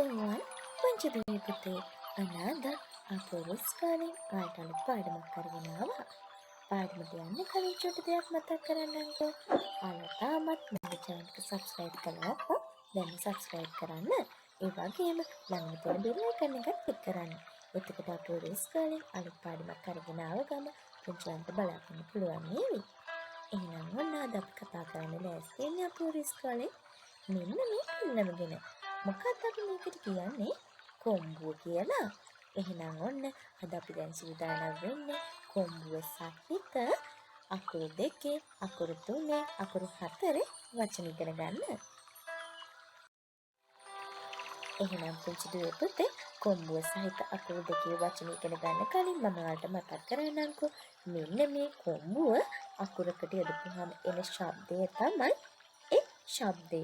තෙරුවන් පුංචි දුවේ පුතේ අනාද අපුරුස් කාලේ ඔයාලට අලුත් පාඩමක් කරගෙන ආවා. පාඩමට යන්න කලින් චුටි දෙයක් මතක් කරන්නම්කෝ. ඔයාලා තාමත් මගේ channel එක subscribe කරලා නැත්නම් දැන් subscribe කරන්න. ඒ වගේම ළඟම තියෙන bell icon එකත් click කරන්න. එතකොට අපුරුස් කාලේ අලුත් පාඩමක් කරගෙන ආව ගම පුංචිලන්ට බලාගන්න පුළුවන් නේද? එහෙනම් ඔන්න අද අපි කතා කරන්න ලෑස්ති වෙන්නේ අපුරුස් කාලේ මෙන්න මේ පින්නම ගැන. මොකක්ද අපි මේකට කියන්නේ? කොම්බුව කියලා. එහෙනම් ඔන්න අද අපි දැන් සූදානම් වෙන්නේ කොම්බුව සහිත අකුරු 2, අකුරු 3, අකුරු 4 වචන ඉගෙන ගන්න. එහෙනම් පුංචි දුවේ පුතේ කොම්බුව සහිත අකුරු 2 වචන ඉගෙන ගන්න කලින් මම ඔයාලට මතක් කරන්නම්කෝ. මෙන්න මේ කොම්බුව අකුරකට යොදපුවාම එන ශබ්දය තමයි ඒ ශබ්දය.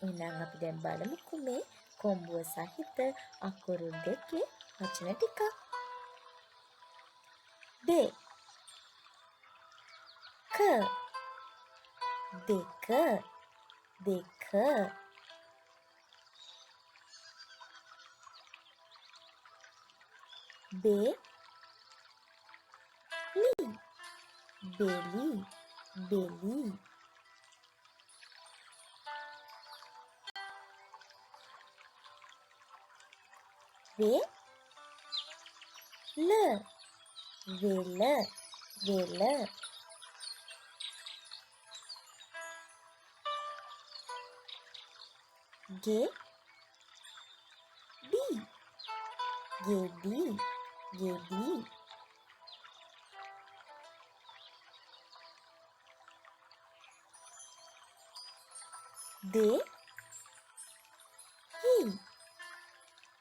එහෙනම් අපි දැන් බලමුකෝ මේ කොම්බුව සහිත අකුරු 2 වචන ටික. දෙක, දෙක, දෙක, බෙලි, බෙලි, බෙලි, වෙල, වෙල, වෙල, ගෙඩි, ගෙඩි, ගෙඩි, දෙහි,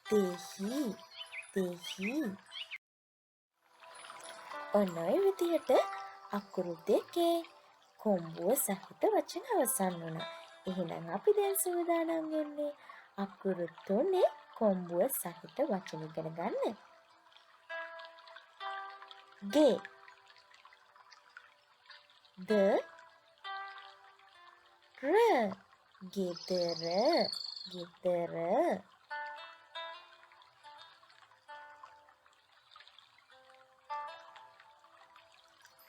දෙහි, දෙහි. ඔන්න ඔය විදිහට අකුරු 2 කොම්බුව සහිත වචන අවසන් වුණා. එහෙනම් අපි දැන් සූදානම් වෙන්නේ අකුරු 3 කොම්බුව සහිත වචන ඉගෙන ගන්න. ගේ, ගෙදර, ගෙදර,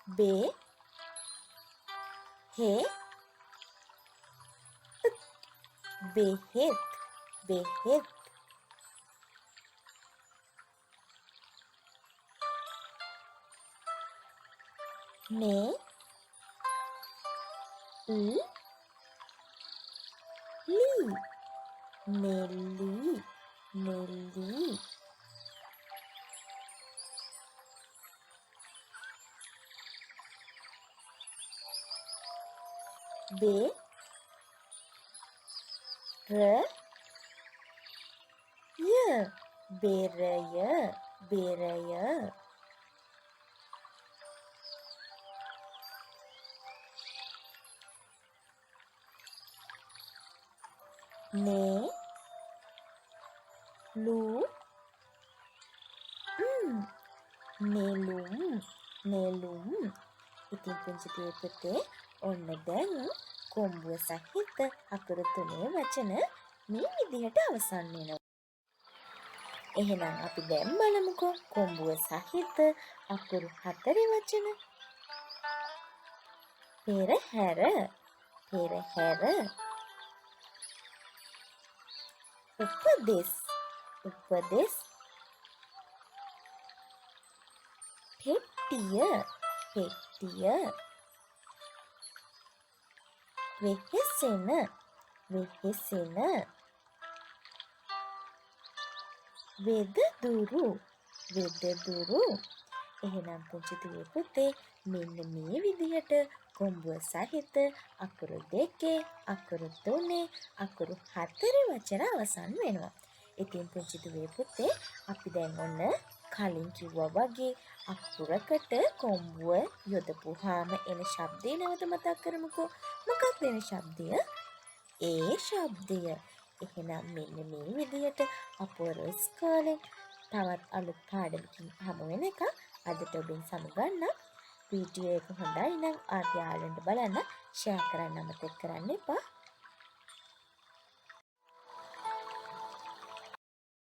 බෙහෙත්, බෙහෙත්, බෙහෙත්, නෙලි, නෙලි, නෙලි, බෙරය, බෙරය, බෙරය, නෙළුම්, නෙළුම්, නෙළුම්. ඉතින් පුංචි දුවේ පුතේ ඔන්න දැන් කොම්බුව සහිත අකුරු 3 වචන මේ විදිහට අවසන් වෙනවා. එහෙනම් අපි දැන් බලමුකෝ කොම්බුව සහිත අකුරු 4 වචන. පෙරහැර, පෙරහැර, උපදෙස්, උපදෙස්, පෙට්ටිය, පෙට්ටිය, වෙහෙසෙන, වෙහෙසෙන, වෙදදුරු, වෙදදුරු. එහෙනම් පුංචි දුවේ පුතේ මෙන්න මේ විදිහට කොම්බුව සහිත අකුරු 2, අකුරු 3, අකුරු 4 වචන අවසන් වෙනවා. ඉතින් පුංචි දුවේ පුතේ අපි දැන් ඔන්න කලින් කිව්වා වගේ අකුරකට කොම්බුව යොදපුවාම එන ශබ්දය නැවත මතක් කරමුකෝ. මොකක්ද එන ශබ්දය? ඒ ශබ්දය. එහෙනම් මෙන්න මේ විදිහට අපුරුස් කාලේ තවත් අලුත් පාඩමකින් හමු වෙනකම් අදට ඔබෙන් සමුගන්නම්. වීඩියෝ එක හොඳයි නම් ආයෙ යාළුවන්ට බලන්න ෂෙයා කරන්න අමතක කරන්න එපා.